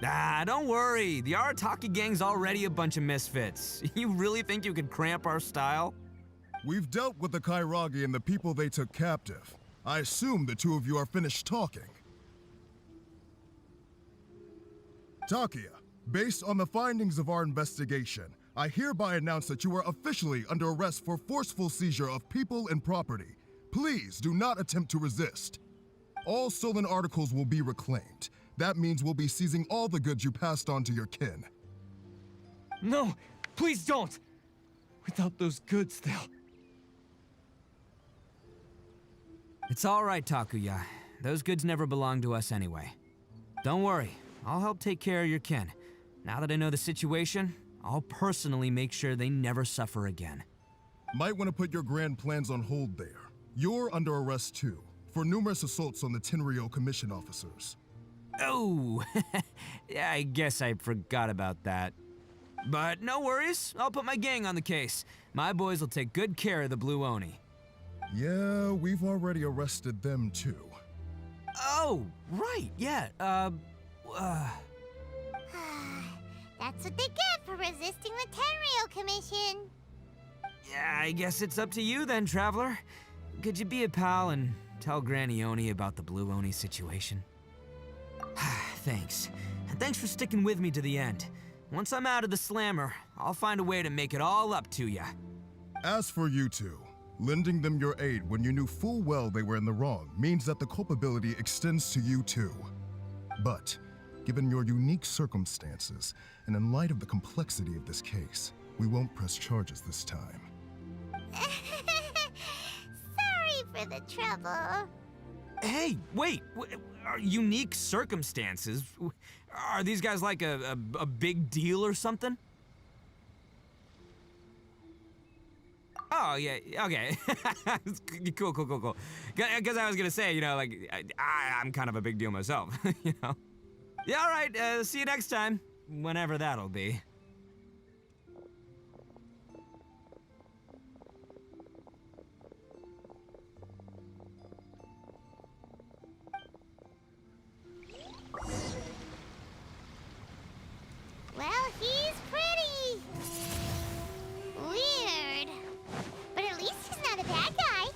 Ah, don't worry. The Arataki gang's already a bunch of misfits. You really think you could cramp our style? We've dealt with the Kairagi and the people they took captive. I assume the two of you are finished talking. Takia, based on the findings of our investigation, I hereby announce that you are officially under arrest for forceful seizure of people and property. Please do not attempt to resist. All stolen articles will be reclaimed. That means we'll be seizing all the goods you passed on to your kin. No, please don't! Without those goods, they'll... It's all right, Takuya. Those goods never belonged to us anyway. Don't worry, I'll help take care of your kin. Now that I know the situation, I'll personally make sure they never suffer again. Might want to put your grand plans on hold there. You're under arrest too, for numerous assaults on the Tenryo Commission officers. Oh, yeah, I guess I forgot about that. But no worries, I'll put my gang on the case. My boys will take good care of the Blue Oni. Yeah, we've already arrested them too. Oh, right, yeah, That's what they get for resisting the Tenryo Commission. Yeah, I guess it's up to you then, Traveler. Could you be a pal and tell Granny Oni about the Blue Oni situation? Thanks. And thanks for sticking with me to the end. Once I'm out of the slammer, I'll find a way to make it all up to ya. As for you two, lending them your aid when you knew full well they were in the wrong means that the culpability extends to you too. But, given your unique circumstances, and in light of the complexity of this case, we won't press charges this time. Sorry for the trouble. Hey, wait, are unique circumstances? Are these guys like a big deal or something? Oh, yeah, okay. Cool. Because I was gonna say, you know, like, I'm kind of a big deal myself, you know? Yeah, all right, see you next time, whenever that'll be. Well, he's pretty. Weird. But at least he's not a bad guy.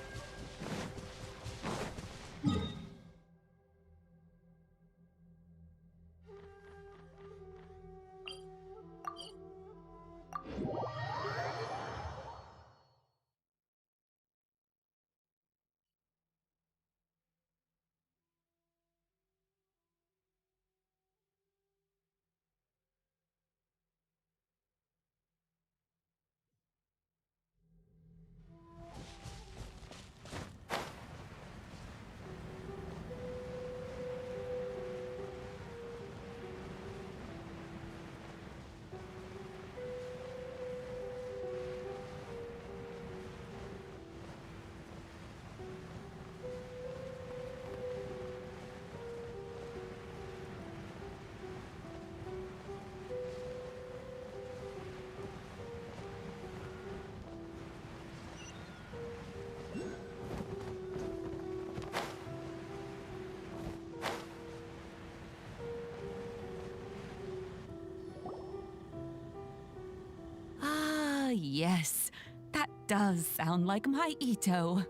Yes, that does sound like my Ito.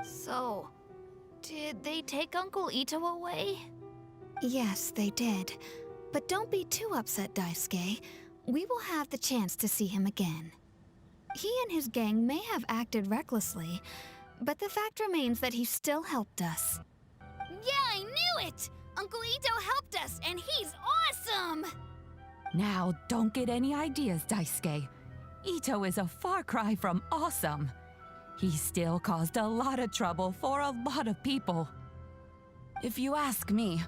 So, did they take Uncle Ito away? Yes, they did. But don't be too upset, Daisuke. We will have the chance to see him again. He and his gang may have acted recklessly, but the fact remains that he still helped us. Yeah, I knew it! Uncle Ito helped us, and he's awesome! Now, don't get any ideas, Daisuke. Ito is a far cry from awesome. He still caused a lot of trouble for a lot of people. If you ask me,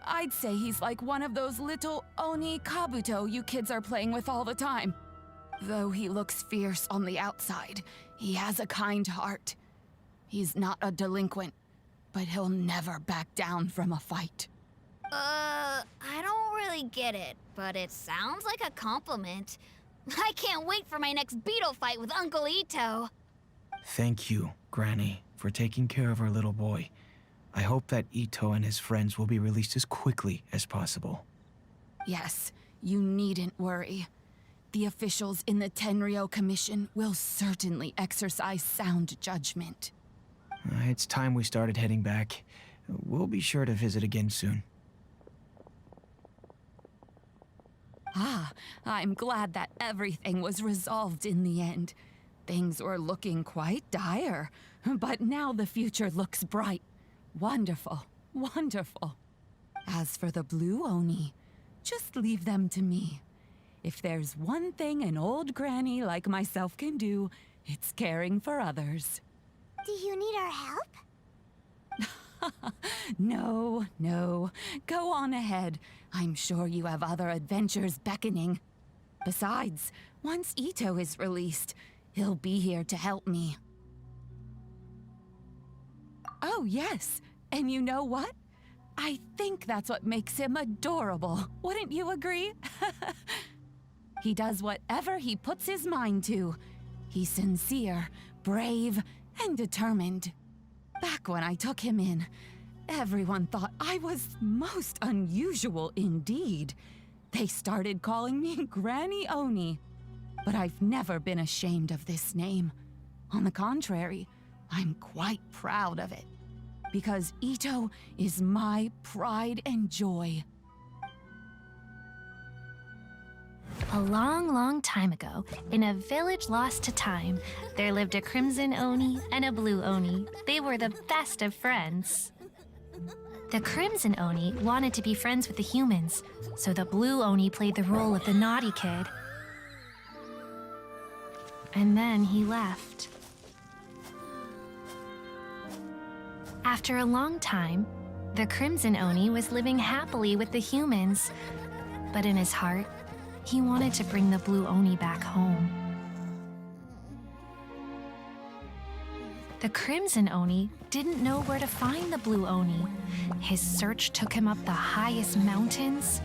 I'd say he's like one of those little Oni Kabuto you kids are playing with all the time. Though he looks fierce on the outside, he has a kind heart. He's not a delinquent, but he'll never back down from a fight. I don't really get it, but it sounds like a compliment. I can't wait for my next beetle fight with Uncle Ito. Thank you, Granny, for taking care of our little boy. I hope that Ito and his friends will be released as quickly as possible. Yes, you needn't worry. The officials in the Tenryo Commission will certainly exercise sound judgment. It's time we started heading back. We'll be sure to visit again soon. Ah, I'm glad that everything was resolved in the end. Things were looking quite dire, but now the future looks bright. Wonderful, wonderful. As for the Blue Oni, just leave them to me. If there's one thing an old granny like myself can do, it's caring for others. Do you need our help? No, no. Go on ahead. I'm sure you have other adventures beckoning. Besides, once Ito is released, he'll be here to help me. Oh, yes. And you know what? I think that's what makes him adorable. Wouldn't you agree? He does whatever he puts his mind to. He's sincere, brave, and determined. Back when I took him in, everyone thought I was most unusual indeed. They started calling me Granny Oni. But I've never been ashamed of this name. On the contrary, I'm quite proud of it. Because Ito is my pride and joy. A long, long time ago, in a village lost to time, there lived a crimson Oni and a blue Oni. They were the best of friends. The crimson Oni wanted to be friends with the humans, so the blue Oni played the role of the naughty kid. And then he left. After a long time, the crimson Oni was living happily with the humans, but in his heart, he wanted to bring the blue Oni back home. The crimson Oni didn't know where to find the blue Oni. His search took him up the highest mountains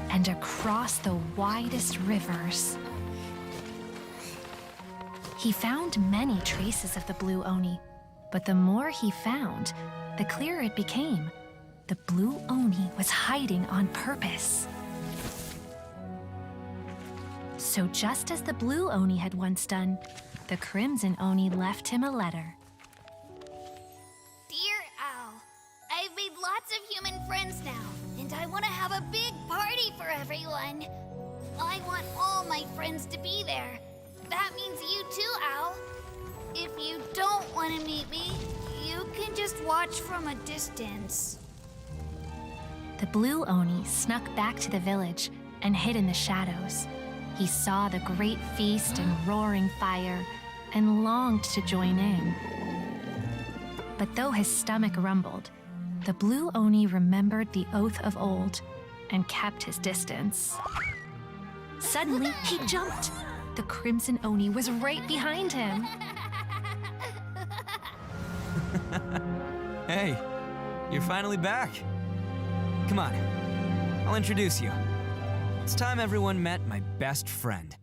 and across the widest rivers. He found many traces of the blue Oni, but the more he found, the clearer it became. The blue Oni was hiding on purpose. So just as the blue Oni had once done, the crimson Oni left him a letter. Dear Owl, I've made lots of human friends now, and I want to have a big party for everyone. I want all my friends to be there. That means you too, Owl. If you don't want to meet me, you can just watch from a distance. The blue Oni snuck back to the village and hid in the shadows. He saw the great feast and roaring fire and longed to join in. But though his stomach rumbled, the blue Oni remembered the oath of old and kept his distance. Suddenly, he jumped. The crimson Oni was right behind him. Hey, you're finally back. Come on, I'll introduce you. It's time everyone met my best friend.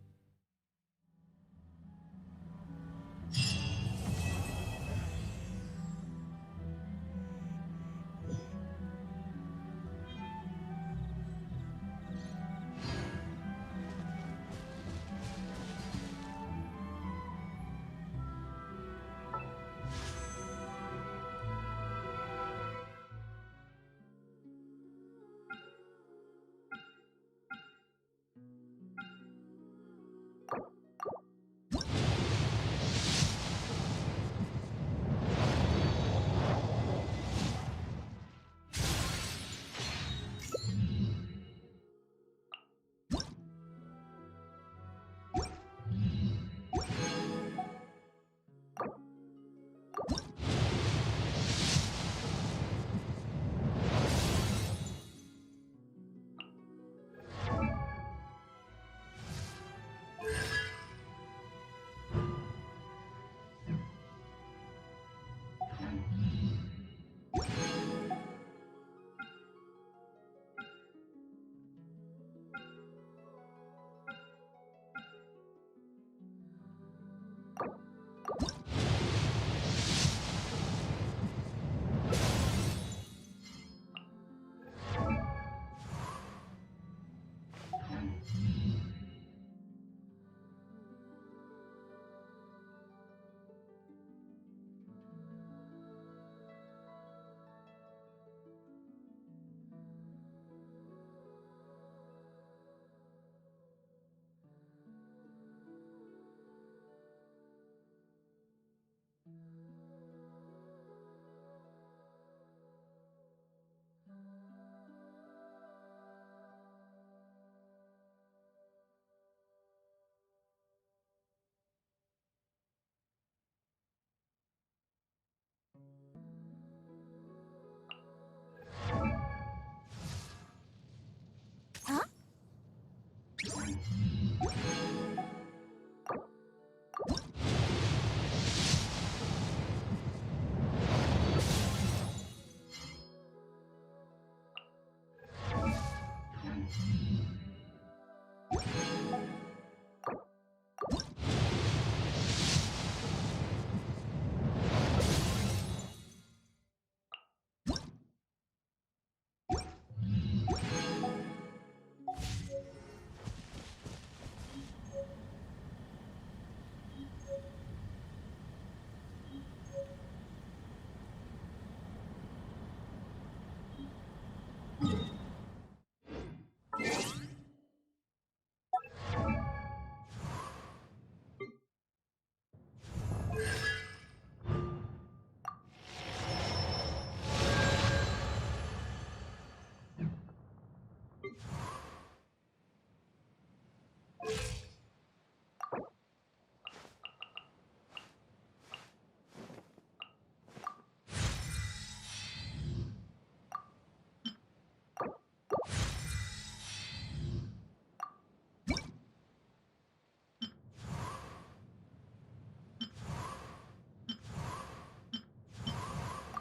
Huh?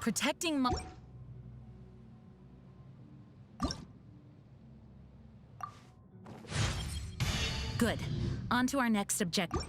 Protecting my... Good. On to our next objective.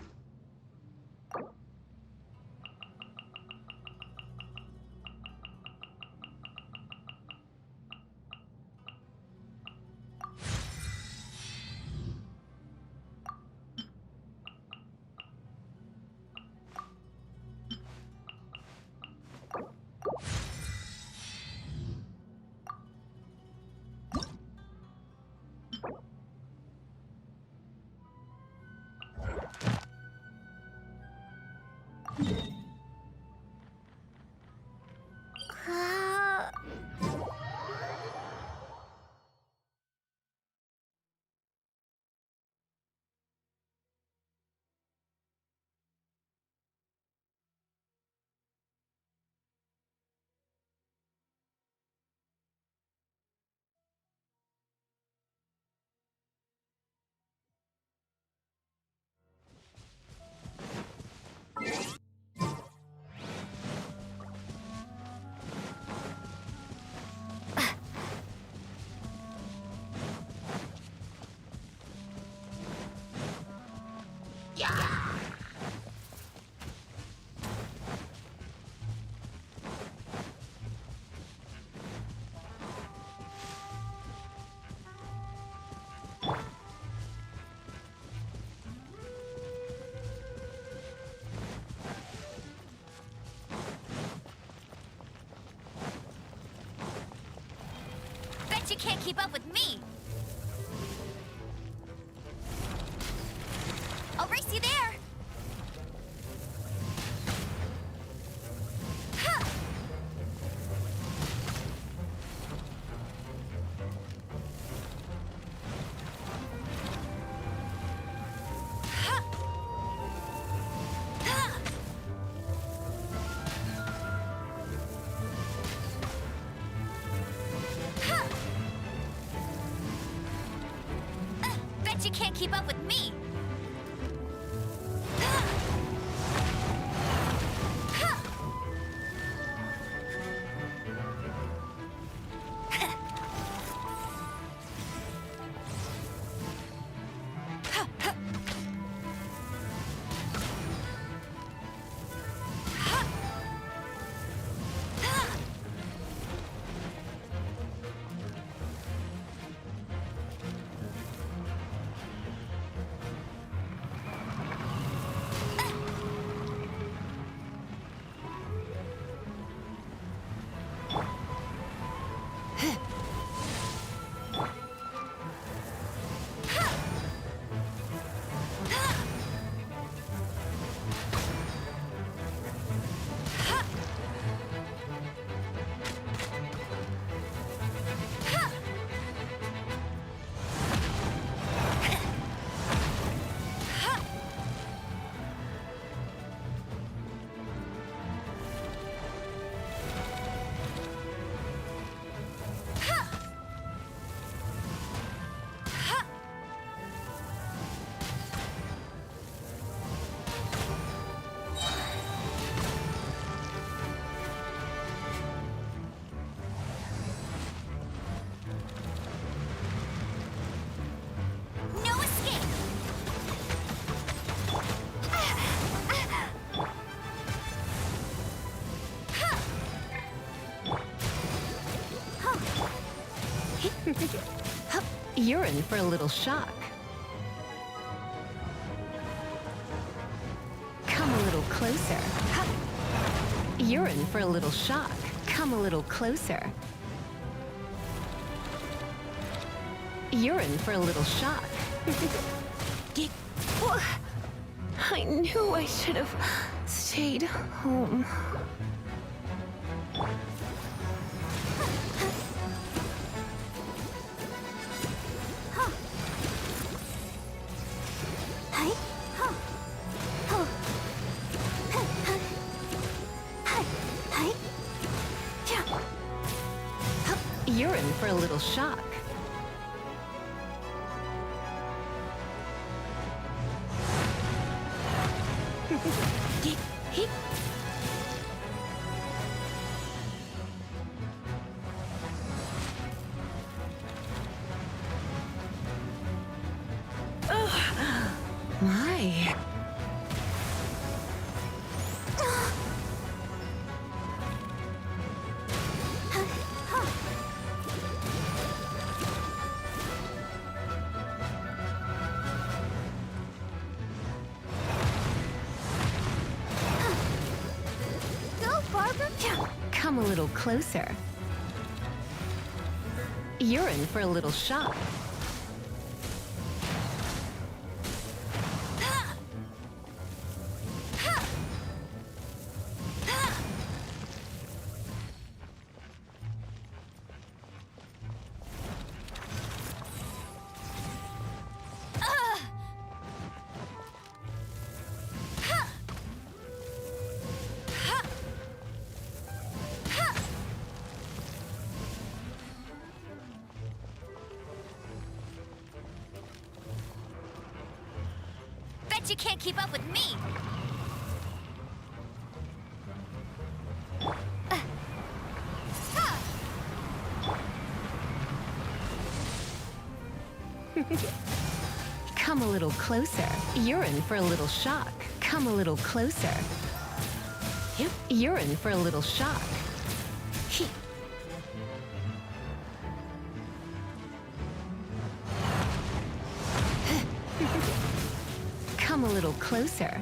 Bet you can't keep up with me. I'll race you there. Huh. Huh. Huh. Huh. Bet you can't keep up with me. You're in for a little shock. Come a little closer. You're in for a little shock. Come a little closer. You're in for a little shock. I knew I should have stayed home. You're in for a little shock. My. Go, Barbara! Come a little closer. You're in for a little shock. Bet you can't keep up with me! Come a little closer. You're in for a little shock. Come a little closer. You're in for a little shock. Come a little closer.